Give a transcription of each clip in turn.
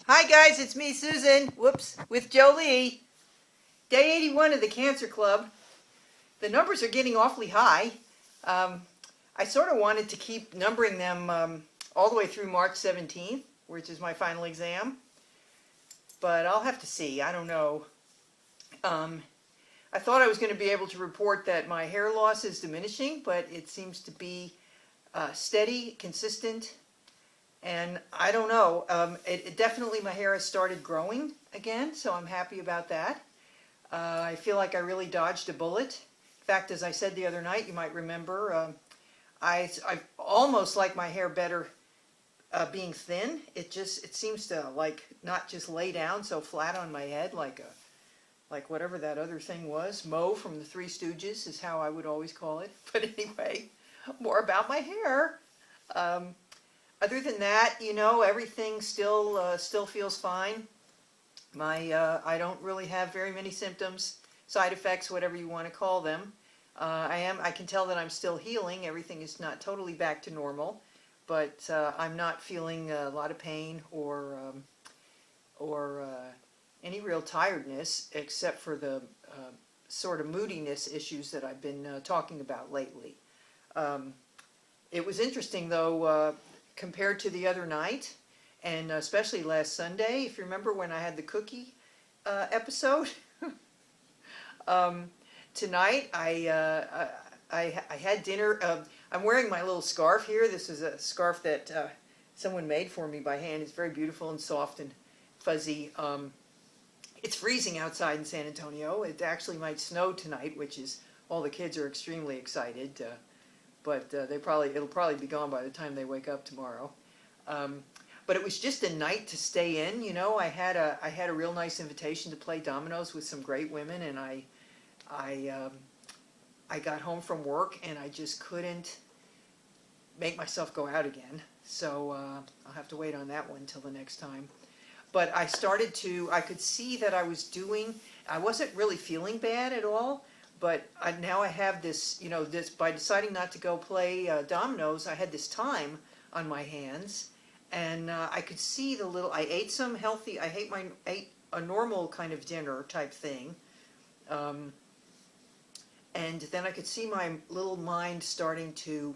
Hi guys, it's me, Susan. Whoops, with Jolie. Day 81 of the Cancer Club. The numbers are getting awfully high. Um, I sort of wanted to keep numbering them all the way through March 17th, which is my final exam. But I'll have to see. I don't know. Um, I thought I was going to be able to report that my hair loss is diminishing, but it seems to be steady, consistent, and I don't know. It definitely, my hair has started growing again, so I'm happy about that. I feel like I really dodged a bullet. In fact, as I said the other night, you might remember, I almost like my hair better being thin. It seems to like not just lay down so flat on my head like whatever that other thing was. Mo from the Three Stooges is how I would always call it. But anyway, more about my hair. Um, Other than that, everything still feels fine. I don't really have very many symptoms, side effects, whatever you want to call them. I can tell that I'm still healing. Everything is not totally back to normal, but I'm not feeling a lot of pain or any real tiredness, except for the sort of moodiness issues that I've been talking about lately. Um, it was interesting though, compared to the other night, and especially last Sunday, if you remember when I had the cookie episode. um, Tonight I had dinner. I'm wearing my little scarf here. This is a scarf that someone made for me by hand. It's very beautiful and soft and fuzzy. It's freezing outside in San Antonio. It actually might snow tonight, which is all the kids are extremely excited. But it'll probably be gone by the time they wake up tomorrow. Um, but it was just a night to stay in. I had a real nice invitation to play dominoes with some great women, and I I got home from work and I just couldn't make myself go out again. So I'll have to wait on that one till the next time. But I could see that I wasn't really feeling bad at all, but now I have this, by deciding not to go play dominoes, I had this time on my hands, and I could see I ate some healthy, ate a normal kind of dinner type thing, um, and then I could see my little mind starting to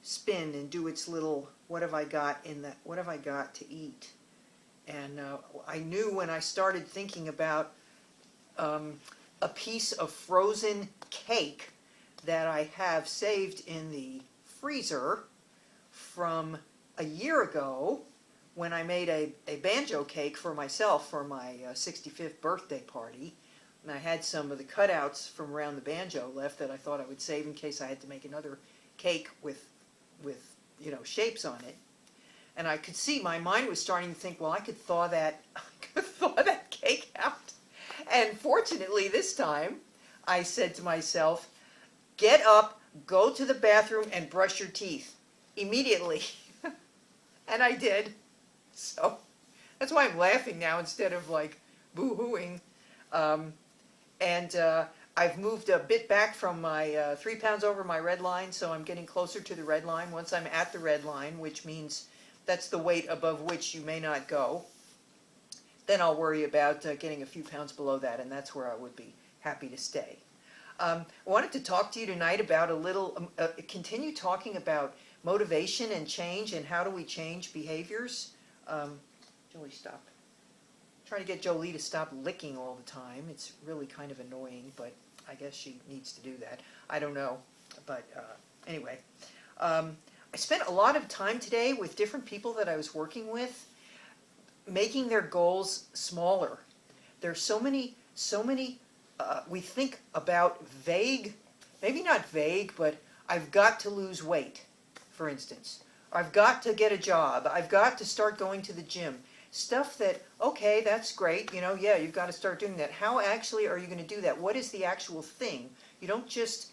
spin and do its little, what have I got to eat? And I knew when I started thinking about um, a piece of frozen cake that I have saved in the freezer from a year ago when I made a banjo cake for myself for my 65th birthday party. And I had some of the cutouts from around the banjo left that I thought I would save in case I had to make another cake with shapes on it. And I could see my mind was starting to think, well, I could thaw that, I could thaw that cake out. And fortunately, this time, I said to myself, get up, go to the bathroom, and brush your teeth immediately. And I did. So that's why I'm laughing now instead of like boo-hooing. Um, and I've moved a bit back from my 3 pounds over my red line, so I'm getting closer to the red line. Once I'm at the red line, which means that's the weight above which you may not go, then I'll worry about getting a few pounds below that, and that's where I would be happy to stay. I wanted to talk to you tonight about continue talking about motivation and change and how do we change behaviors. Jolie, stop. I'm trying to get Jolie to stop licking all the time. It's really kind of annoying, but I guess she needs to do that. I don't know, but anyway. I spent a lot of time today with different people that I was working with, making their goals smaller. There's so many, we think about vague, maybe not vague, but I've got to lose weight, for instance. I've got to get a job. I've got to start going to the gym. Stuff that, okay, that's great, yeah, you've got to start doing that. How actually are you going to do that? What is the actual thing? You don't just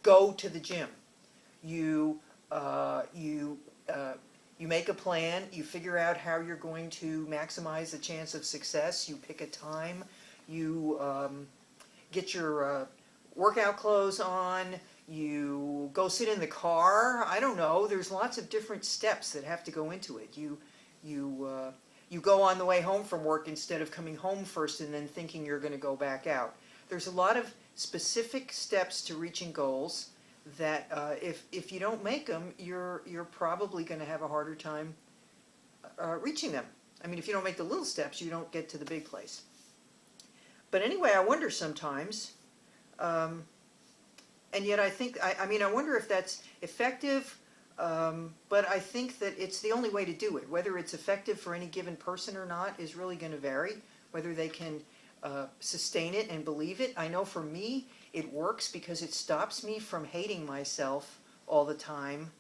go to the gym. You you make a plan, you figure out how you're going to maximize the chance of success, you pick a time, you get your workout clothes on, you go sit in the car. I don't know, there's lots of different steps that have to go into it. You you go on the way home from work instead of coming home first and then thinking you're going to go back out. There's a lot of specific steps to reaching goals that if you don't make them, you're probably going to have a harder time reaching them. I mean, if you don't make the little steps, you don't get to the big place. But anyway, I wonder sometimes, and yet I think, I mean, I wonder if that's effective, but I think that it's the only way to do it. Whether it's effective for any given person or not is really going to vary, whether they can sustain it and believe it. I know for me, it works because it stops me from hating myself all the time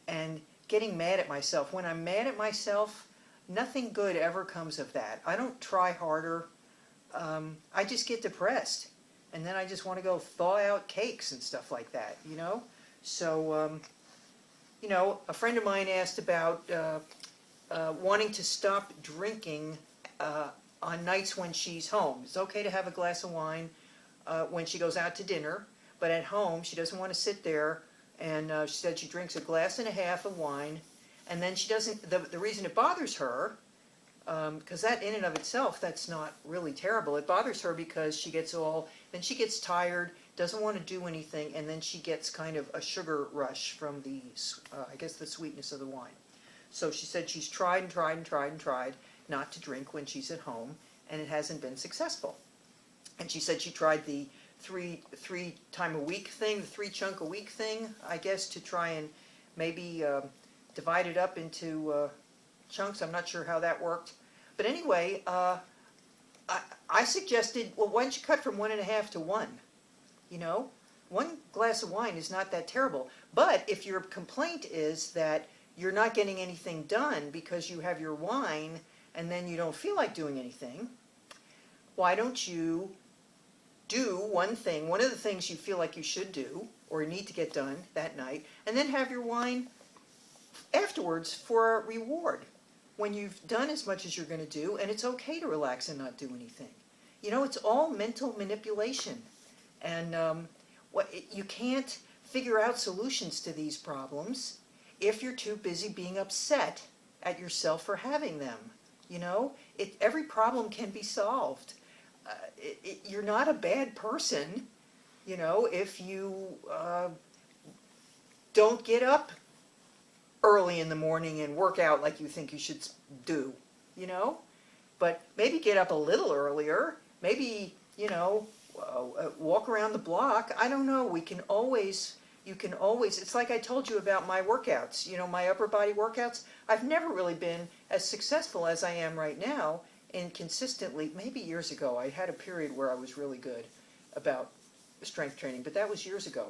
and getting mad at myself. When I'm mad at myself, nothing good ever comes of that. I don't try harder. I just get depressed, and then I just want to go thaw out cakes and stuff like that, you know? So, you know, a friend of mine asked about wanting to stop drinking on nights when she's home. It's okay to have a glass of wine when she goes out to dinner, but at home she doesn't want to sit there, and she said she drinks a glass and a half of wine, and then she doesn't, the reason it bothers her, because that in and of itself, that's not really terrible. It bothers her because she gets then she gets tired, doesn't want to do anything, and then she gets kind of a sugar rush from the, I guess, the sweetness of the wine. So she said she's tried and tried and tried and tried not to drink when she's at home, and it hasn't been successful. And she said she tried the three time a week thing, the 3 chunk a week thing, I guess, to try and maybe divide it up into chunks. I'm not sure how that worked. But anyway, I suggested, well, why don't you cut from 1.5 to 1? You know, 1 glass of wine is not that terrible. But if your complaint is that you're not getting anything done because you have your wine and then you don't feel like doing anything, why don't you do one thing, one of the things you feel like you should do or need to get done that night, and then have your wine afterwards for a reward when you've done as much as you're going to do, and it's okay to relax and not do anything. You know, it's all mental manipulation, and you can't figure out solutions to these problems if you're too busy being upset at yourself for having them. You know, every problem can be solved. You're not a bad person, you know, if you don't get up early in the morning and work out like you think you should do, you know? But maybe get up a little earlier, maybe, you know, walk around the block. I don't know, you can always, it's like I told you about my workouts, you know, my upper body workouts. I've never really been as successful as I am right now in consistently, maybe years ago, I had a period where I was really good about strength training, but that was years ago.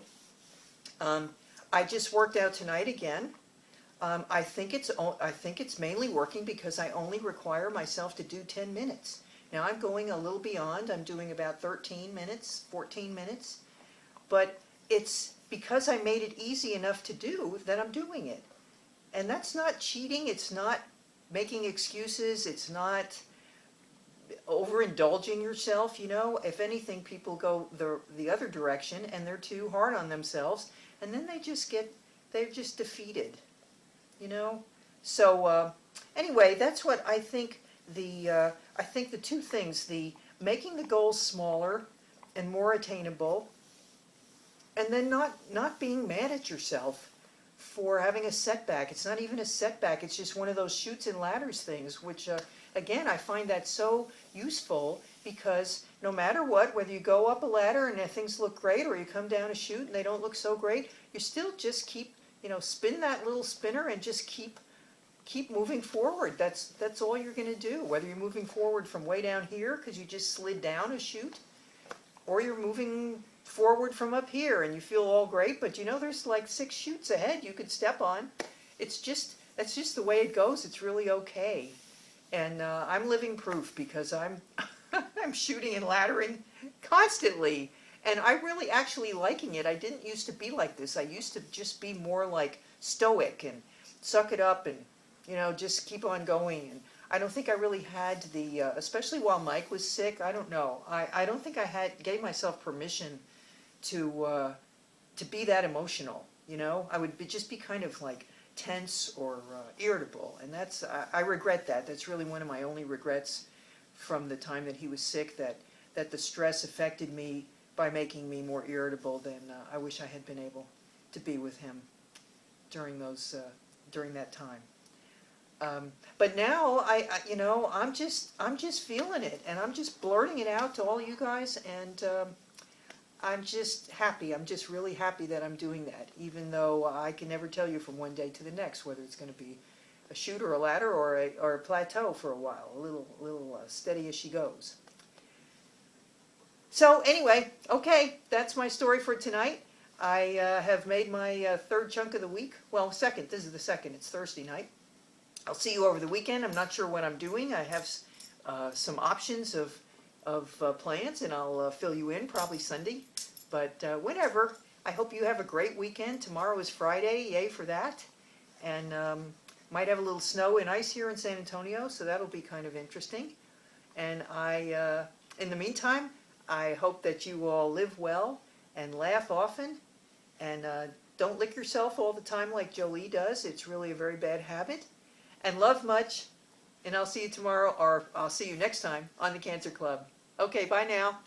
I just worked out tonight again. I think it's mainly working because I only require myself to do 10 minutes. Now I'm going a little beyond. I'm doing about 13 minutes, 14 minutes. But it's because I made it easy enough to do that I'm doing it. And that's not cheating. It's not making excuses. It's not overindulging yourself, you know. If anything, people go the other direction and they're too hard on themselves, and then they're just defeated. You know, so anyway, that's what I think. The 2 things: the making the goals smaller and more attainable, and then not being mad at yourself for having a setback. It's not even a setback; it's just one of those chutes and ladders things. Which, again, I find that so useful because no matter what, whether you go up a ladder and things look great, or you come down a chute and they don't look so great, you still just keep. You know, spin that little spinner and just keep moving forward. That's all you're going to do. Whether you're moving forward from way down here because you just slid down a chute, or you're moving forward from up here and you feel all great, but you know there's like 6 chutes ahead you could step on. That's just the way it goes. It's really okay. And I'm living proof because I'm I'm shooting and laddering constantly. And I really actually liking it. I didn't used to be like this. I used to just be more like stoic and suck it up and, you know, just keep on going. And I don't think I really had the, especially while Mike was sick, I don't know. I don't think I gave myself permission to be that emotional, you know. I would just be kind of like tense or irritable, and I regret that. That's really one of my only regrets from the time that he was sick, that the stress affected me by making me more irritable than I wish I had been able to be with him during that time. But now I'm just feeling it, and I'm just blurting it out to all you guys, and I'm just happy. I'm just really happy that I'm doing that, even though I can never tell you from one day to the next whether it's going to be a chute or a ladder or a plateau for a while, a little steady as she goes. So anyway, okay, that's my story for tonight. I have made my third chunk of the week. Well, second. This is the second. It's Thursday night. I'll see you over the weekend. I'm not sure what I'm doing. I have some options of plans, and I'll fill you in probably Sunday. But whatever. I hope you have a great weekend. Tomorrow is Friday. Yay for that. And might have a little snow and ice here in San Antonio, so that'll be kind of interesting. And in the meantime, I hope that you all live well and laugh often, and don't lick yourself all the time like Jolie does. It's really a very bad habit. And love much, and I'll see you tomorrow, or I'll see you next time on the Cancer Club. Okay, bye now.